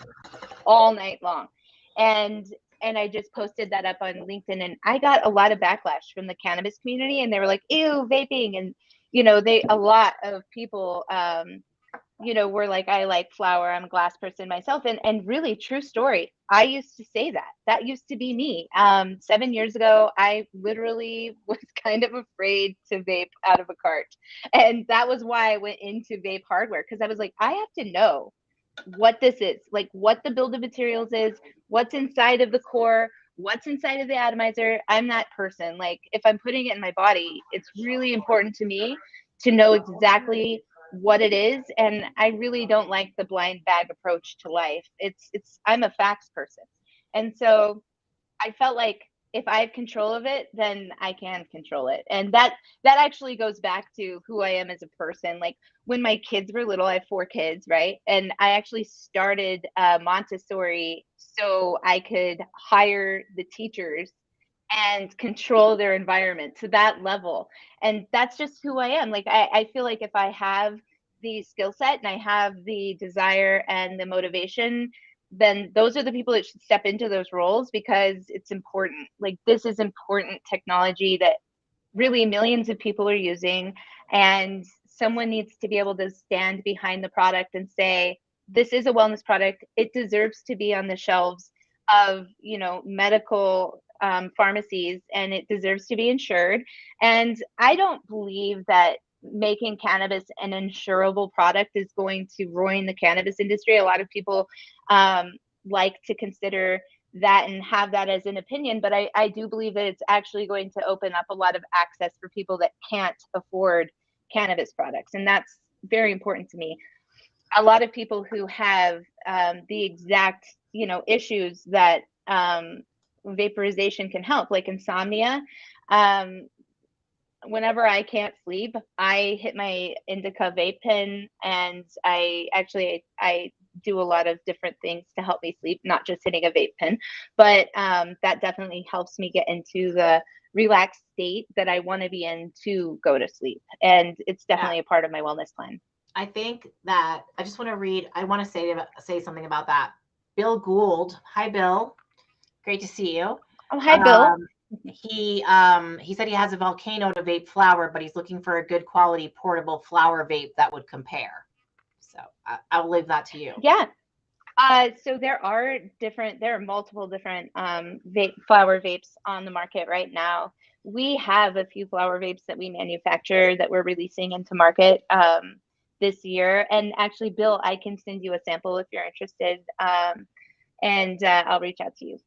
all night long. And I just posted that up on LinkedIn, and I got a lot of backlash from the cannabis community, and they were like, ew, vaping. And, a lot of people, were like, I like flower. I'm a glass person myself. And really, true story. I used to say that. That used to be me. 7 years ago, I literally was kind of afraid to vape out of a cart. And that was why I went into vape hardware, because I was like, I have to know what this is, like what the build of materials is, what's inside of the core, what's inside of the atomizer. I'm that person. Like, if I'm putting it in my body, it's really important to me to know exactly what it is. And I really don't like the blind bag approach to life. I'm a facts person. And so I felt like if I have control of it, then I can control it. And that actually goes back to who I am as a person. Like, when my kids were little, I have 4 kids, right? And I actually started Montessori so I could hire the teachers and control their environment to that level. And that's just who I am. Like, I feel like if I have the skill set and I have the desire and the motivation, then those are the people that should step into those roles, because it's important. Like, this is important technology that really millions of people are using, and someone needs to be able to stand behind the product and say, this is a wellness product. It deserves to be on the shelves of, medical pharmacies, and it deserves to be insured. And I don't believe that making cannabis an insurable product is going to ruin the cannabis industry. A lot of people like to consider that and have that as an opinion, but I do believe that it's actually going to open up a lot of access for people that can't afford cannabis products, and that's very important to me. A lot of people who have the exact issues that vaporization can help, like insomnia. Whenever I can't sleep, I hit my indica vape pen, and I do a lot of different things to help me sleep, not just hitting a vape pen, but that definitely helps me get into the relaxed state that I want to be in to go to sleep. And it's definitely a part of my wellness plan. I think that I just want to read, I want to say something about that. Bill Gould. Hi, Bill. Great to see you. Oh, hi, Bill. He said he has a Volcano to vape flower, but he's looking for a good quality portable flower vape that would compare. So I'll leave that to you. Yeah. So there are multiple different flower vapes on the market right now. We have a few flower vapes that we manufacture that we're releasing into market this year. And actually, Bill, I can send you a sample if you're interested, and I'll reach out to you.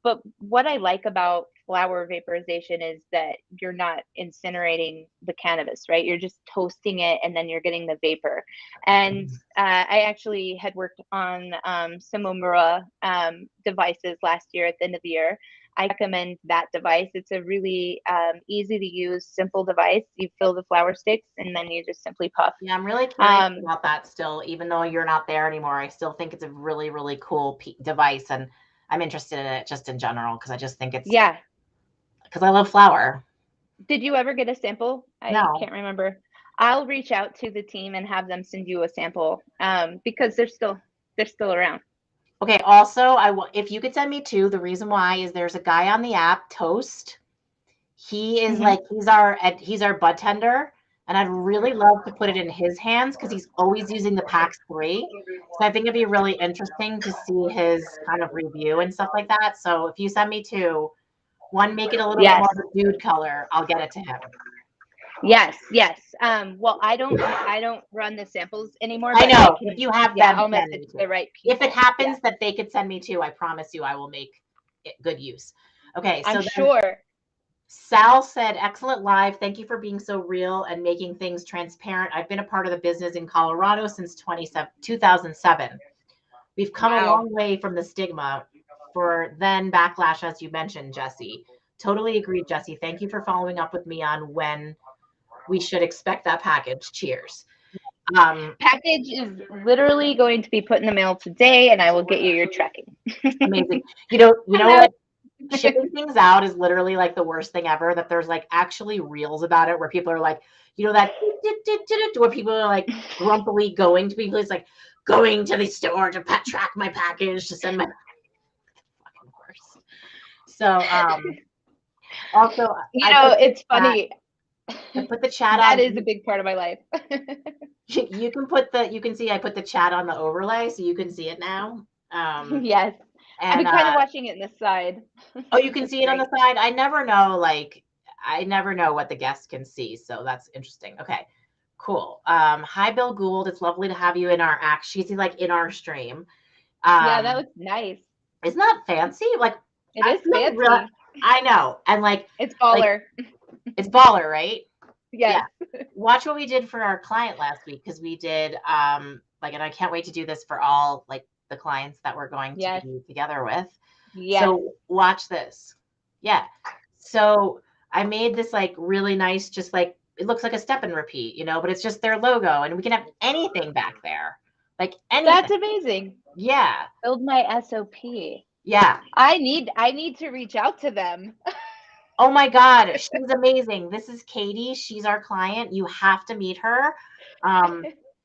But what I like about flower vaporization is that you're not incinerating the cannabis, right? You're just toasting it and then you're getting the vapor. And I actually had worked on some Omura devices last year at the end of the year. I recommend that device. It's a really easy to use, simple device. You fill the flower sticks and then you just simply puff. Yeah, I'm really curious about that still, even though you're not there anymore. I still think it's a really, really cool device, and I'm interested in it just in general because I just think it's because I love flower. Did you ever get a sample? No. I can't remember. I'll reach out to the team and have them send you a sample because they're still around. Okay. Also, if you could send me two, the reason why is there's a guy on the app, Toast. He is he's our bud tender, and I'd really love to put it in his hands because he's always using the PAX 3. So I think it'd be really interesting to see his kind of review and stuff like that. So if you send me two, one, make it a little bit more of a dude color, I'll get it to him. Yes. Well, I don't run the samples anymore. I know. If you have them, I'll message the right people. If it happens that they could send me two, I promise you I will make it good use. Okay. So I'm sure. Sal said, excellent live. Thank you for being so real and making things transparent. I've been a part of the business in Colorado since 2007. We've come a long way from the stigma for then backlash, as you mentioned, Jessie. Totally agreed, Jessie. Thank you for following up with me on when we should expect that package. Cheers. Package is literally going to be put in the mail today, and I will get you your tracking. Amazing. You know what? Shipping things out is literally like the worst thing ever. That there's like actually reels about it where people are like, that where people are like grumpily going to people. It's like going to the store to track my package to send my fucking worst. So also, it's funny. I put the chat that on. That is a big part of my life. you can see I put the chat on the overlay, so you can see it now. Yes. And, I've been kind of watching it in the side. Oh, you can see it on the side? I never know what the guests can see, so that's interesting. Okay, cool. Hi, Bill Gould. It's lovely to have you in our she's like in our stream. Yeah, that looks nice. Isn't that fancy? Like, it is fancy. I know. And like, it's baller. It's baller, right? Yes. Yeah. Watch what we did for our client last week, because we did and I can't wait to do this for all like the clients that we're going to be together with. Yeah. So watch this. Yeah. So I made this like really nice, just like it looks like a step and repeat, but it's just their logo, and we can have anything back there. Like anything. That's amazing. Yeah. Build my SOP. Yeah. I need to reach out to them. Oh my God, she's amazing. This is Katie. She's our client. You have to meet her.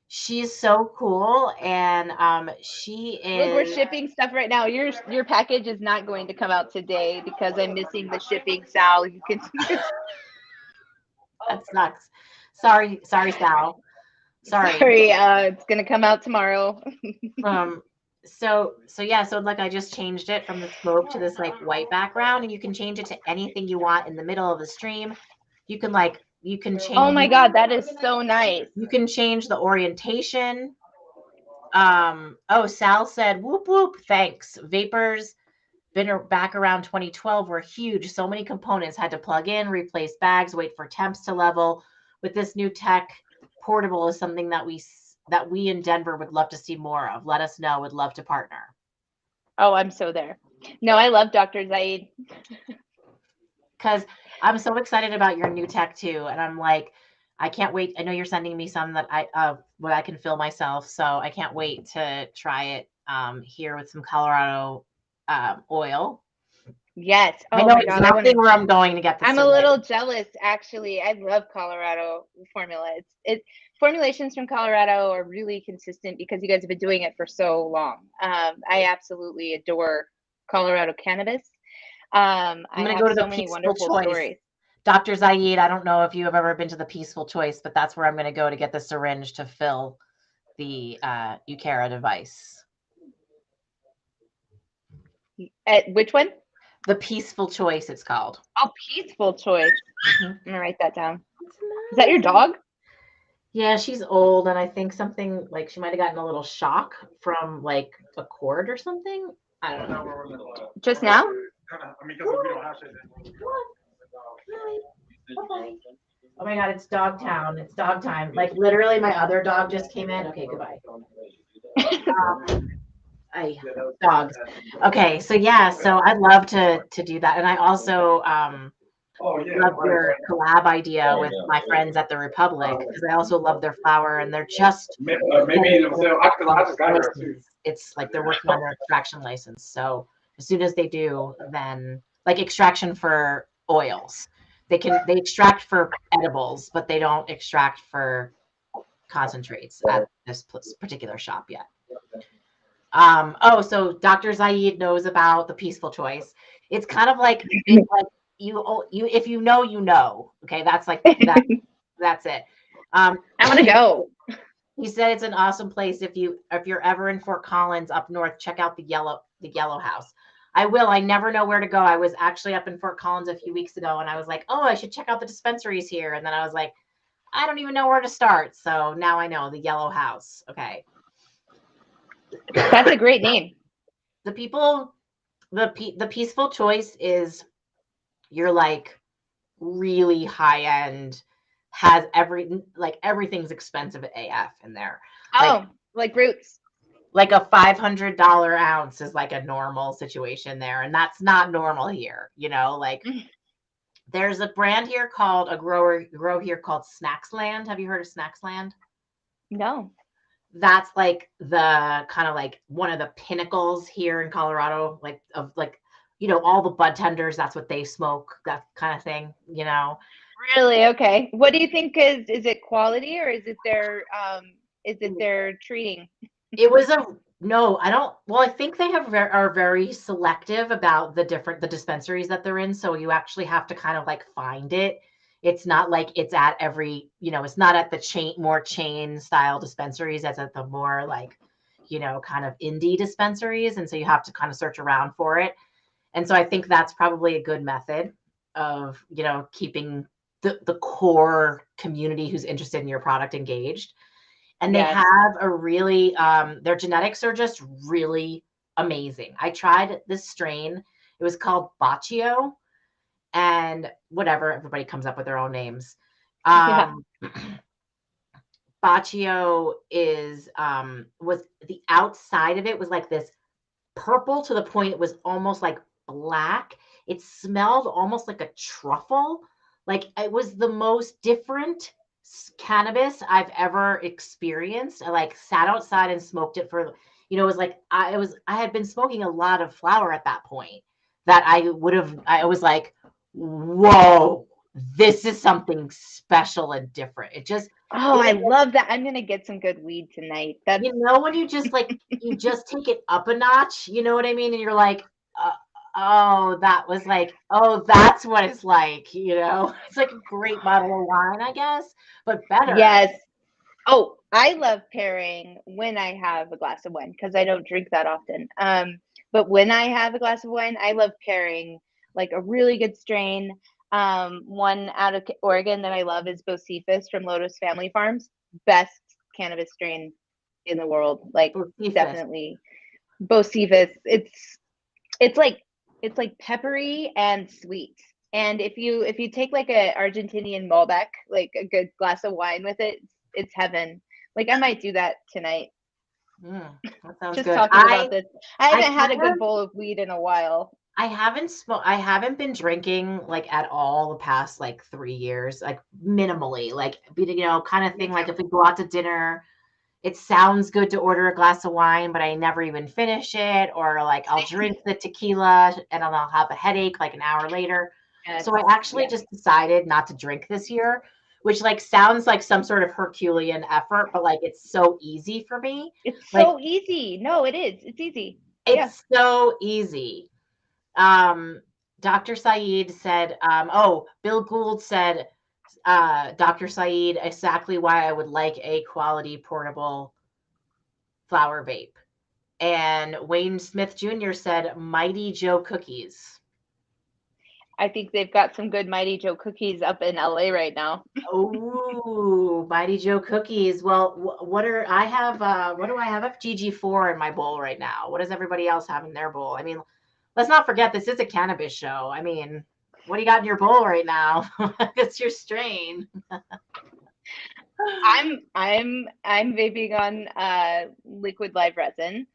she's so cool, and she Look, we're is. shipping stuff right now. Your package is not going to come out today because I'm missing the shipping, Sal. You can. That sucks. Sorry, Sal. Sorry. Sorry, it's gonna come out tomorrow. Um. So yeah. So like I just changed it from the smoke to this like white background, and you can change it to anything you want in the middle of the stream. You can Oh my change. God, that is so nice. You can change the orientation. Oh, Sal said, whoop whoop, thanks. Vapors been back around 2012 were huge. So many components had to plug in, replace bags, wait for temps to level. With this new tech, portable is something that we in Denver would love to see more of. Let us know. Would love to partner. Oh, I'm so there. No, I love Dr. Zaid. Because I'm so excited about your new tech too, and I'm like, I can't wait. I know you're sending me some that what I can fill myself, so I can't wait to try it here with some Colorado oil. Yes. I Oh know my God, exactly where I'm going to get this. I'm a little jealous, actually. I love Colorado formula. Formulations from Colorado are really consistent because you guys have been doing it for so long. I absolutely adore Colorado cannabis. I'm I going to have go to the so many Peaceful wonderful Choice. stories. Dr. Zaid, I don't know if you have ever been to the Peaceful Choice, but that's where I'm going to go to get the syringe to fill the Eucara device. At which one? The Peaceful Choice, it's called. Oh, Peaceful Choice. I'm going to write that down. Is that your dog? Yeah, she's old, and I think something like she might have gotten a little shock from like a cord or something. I don't know. Just now? Oh my God, it's dog town. It's dog time. Like literally, my other dog just came in. Okay, goodbye. Dogs. Okay, so yeah, so I'd love to do that, and I also love your collab idea with my friends at the Republic because I also love their flower, and they're just it's like they're working on their extraction license. So as soon as they do, then like extraction for oils, they extract for edibles, but they don't extract for concentrates at this particular shop yet. So Dr. Zaid knows about the Peaceful Choice. It's kind of like it's like you if you know. Okay, that's like that. That's it. I want to go. He said it's an awesome place. If you're ever in Fort Collins up north, check out the yellow house. I will. I never know where to go. I was actually up in Fort Collins a few weeks ago, and I was like, oh, I should check out the dispensaries here. And then I was like, I don't even know where to start. So now I know the yellow house. Okay. That's a great name. The Peaceful Choice is you're like really high end, has everything's expensive AF in there. Oh, like Roots. Like a $500 ounce is like a normal situation there, and that's not normal here. Like there's a brand here called grow here called Snacksland. Have you heard of Snacksland? No. That's like the kind of like one of the pinnacles here in Colorado, like of like all the bud tenders, that's what they smoke, that kind of thing. Really? Okay. What do you think is it quality, or is it their treating? It was no, I don't. Well, I think they are very selective about the dispensaries that they're in. So you actually have to kind of like find it. It's not like it's at every, it's not at the more chain style dispensaries. It's at the more like, kind of indie dispensaries. And so you have to kind of search around for it. And so I think that's probably a good method of, keeping the core community who's interested in your product engaged. And they have a really, their genetics are just really amazing. I tried this strain. It was called Baccio, and whatever, everybody comes up with their own names. Baccio was the outside of it was like this purple to the point it was almost like black. It smelled almost like a truffle. Like it was the most different cannabis I've ever experienced. I like sat outside and smoked it for, it was like I had been smoking a lot of flower at that point that I was like, whoa, this is something special and different. Oh, I love that. I'm gonna get some good weed tonight. That's when you just like, you just take it up a notch, you know what I mean? And you're like, oh, that was like, oh, that's what it's like, It's like a great bottle of wine, I guess, but better. yes. Oh, I love pairing when I have a glass of wine because I don't drink that often. But when I have a glass of wine, I love pairing like a really good strain. One out of Oregon that I love is Bocephus from Lotus Family Farms. Best cannabis strain in the world. Like Bocephus. definitely Bocephus. It's like peppery and sweet. And if you take like a Argentinian Malbec, like a good glass of wine with it, it's heaven. Like I might do that tonight. That sounds Just good. talking about this. I I haven't had a kind good of bowl of weed in a while. I haven't been drinking like at all the past like 3 years, like minimally, like kind of Me thing. Like too. if we go out to dinner, it sounds good to order a glass of wine, but I never even finish it, or like I'll drink the tequila and then I'll have a headache like an hour later. Yes. So I actually Yeah. just decided not to drink this year, which like sounds like some sort of Herculean effort, but like it's so easy for me. It's Like so easy. No, it is. It's easy. Yeah. it's so easy. Um, Dr. Saeed said, Bill Gould said, Dr. Saeed, exactly why I would like a quality portable flower vape. And Wayne Smith Jr. said, Mighty Joe cookies. I think they've got some good Mighty Joe cookies up in LA right now. Oh, Mighty Joe cookies. Well, what do I have? What do I have? I have GG4 in my bowl right now. What does everybody else have in their bowl? I mean, let's not forget this is a cannabis show. I mean, what do you got in your bowl right now? It's your strain. I'm vaping on liquid live resin.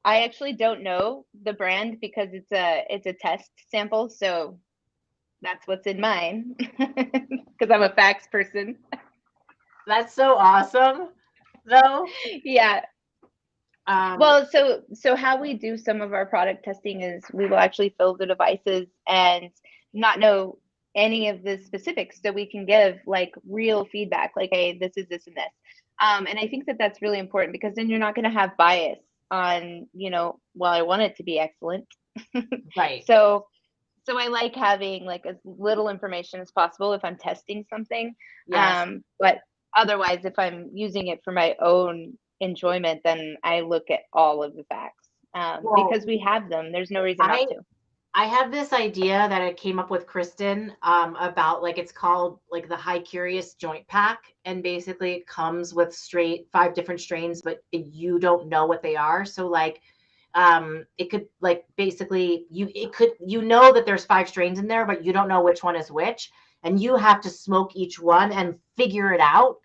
I actually don't know the brand because it's a test sample, so that's what's in mine because I'm a facts person. That's so awesome, though. Yeah. Um, Well, so how we do some of our product testing is we will actually fill the devices and not know any of the specifics, so we can give like real feedback, like, hey, this is this and this. And I think that that's really important because then you're not going to have bias on, well, I want it to be excellent. right. So so I like having like as little information as possible if I'm testing something. Yes. But otherwise, if I'm using it for my own enjoyment, then I look at all of the facts because Well, we have them. There's no reason not I to. I have this idea that I came up with Kristen about like it's called like the High Curious Joint Pack, and basically it comes with straight 5 different strains, but you don't know what they are. So like it could like basically you know that there's 5 strains in there, but you don't know which one is which, and you have to smoke each one and figure it out.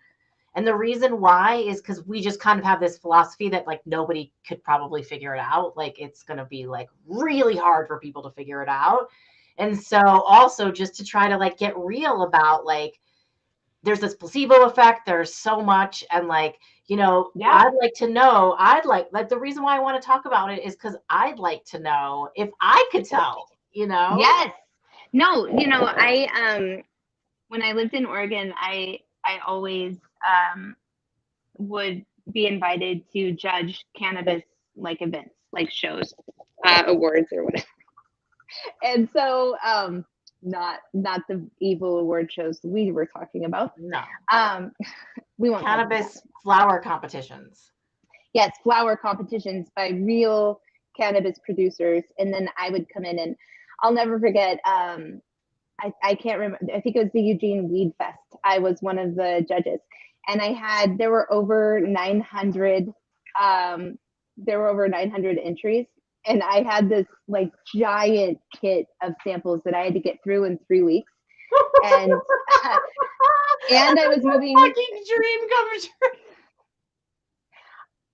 And the reason why is because we just kind of have this philosophy that like nobody could probably figure it out. Like it's going to be like really hard for people to figure it out. And so also just to try to like get real about like there's this placebo effect, there's so much, and like, Yeah. I'd like to know, I'd like the reason why I want to talk about it is because I'd like to know if I could tell. Yes. No, I when I lived in Oregon, I always would be invited to judge cannabis like events, like shows, awards or whatever. And so not the evil award shows we were talking about. No. Um we won't talk about that. Cannabis flower competitions. Yes, flower competitions by real cannabis producers. And then I would come in and I'll never forget, I can't remember, I think it was the Eugene Weed Fest. I was one of the judges. And there were over 900 entries. And I had this like giant kit of samples that I had to get through in 3 weeks. And and I was moving, Fucking dream come true.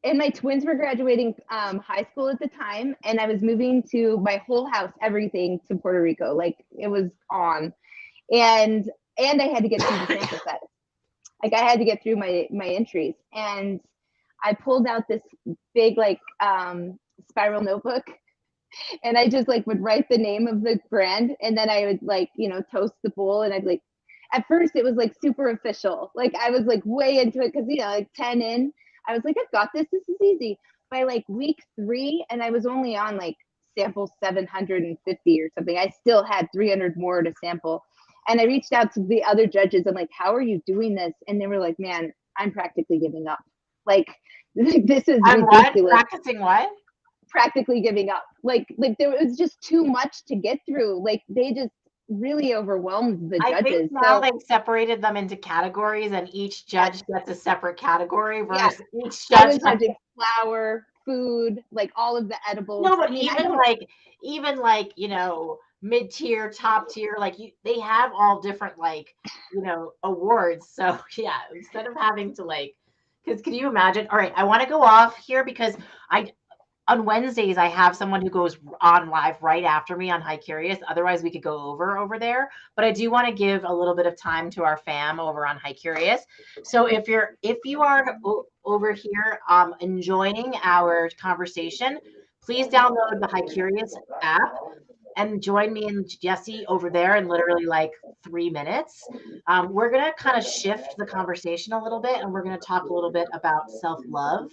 and my twins were graduating high school at the time, and I was moving to my whole house, everything to Puerto Rico. Like it was on, and I had to get through the sample set. Like I had to get through my entries, and I pulled out this big like spiral notebook, And I just like would write the name of the brand, and then I would like, you know, toast the bowl, and I'd like, at first it was like super official. Like I was like way into it because, you know, like 10 in, I was like, I've got this. This is easy. By like week 3, and I was only on like sample 750 or something, I still had 300 more to sample. And I reached out to the other judges. I'm like, how are you doing this? And they were like, man, I'm practically giving up. Like, this is I'm ridiculous. what? Practicing what? Practically giving up. Like there was just too much to get through. Like they just really overwhelmed the judges. I think now they've separated them into categories, and each judge gets a separate category versus each judge. I was judging flour, food, like all of the edibles. No, but I mean, even like, you know, mid-tier, top tier, like they have all different, like, you know, awards. So yeah, instead of having to like, because can you imagine? All right, I want to go off here because on Wednesdays, I have someone who goes on live right after me on High Curious. Otherwise, we could go over there. But I do want to give a little bit of time to our fam over on High Curious. So if you are over here enjoying our conversation, please download the High Curious app and join me and Jessie over there in literally like 3 minutes. We're going to kind of shift the conversation a little bit, and we're going to talk a little bit about self-love.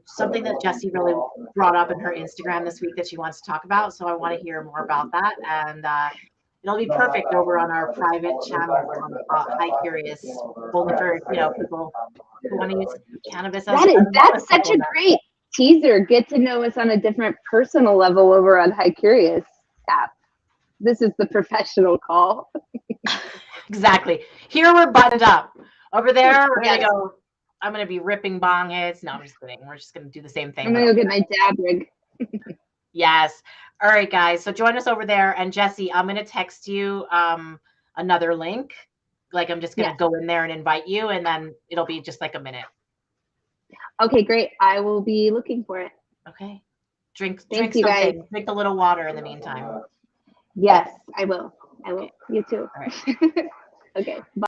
Something that Jessie really brought up in her Instagram this week that she wants to talk about. So I want to hear more about that. And it'll be perfect over on our private channel on High Curious, only for, you know, people who want to use cannabis as that's such a great teaser. Get to know us on a different personal level over on High Curious app. This is the professional call. Exactly. Here we're buttoned up. Over there, we're gonna go. I'm gonna be ripping bong hits. No, I'm just kidding. We're just gonna do the same thing. I'm gonna go get my dab rig. Yes. All right, guys. So join us over there. And Jessie, I'm gonna text you another link. Like I'm just gonna go in there and invite you, and then it'll be just like a minute. Okay, great. I will be looking for it. Okay. Drink you something. Guys. Drink a little water in the meantime. Yes, I will. I will. You too. All right. Okay. Bye.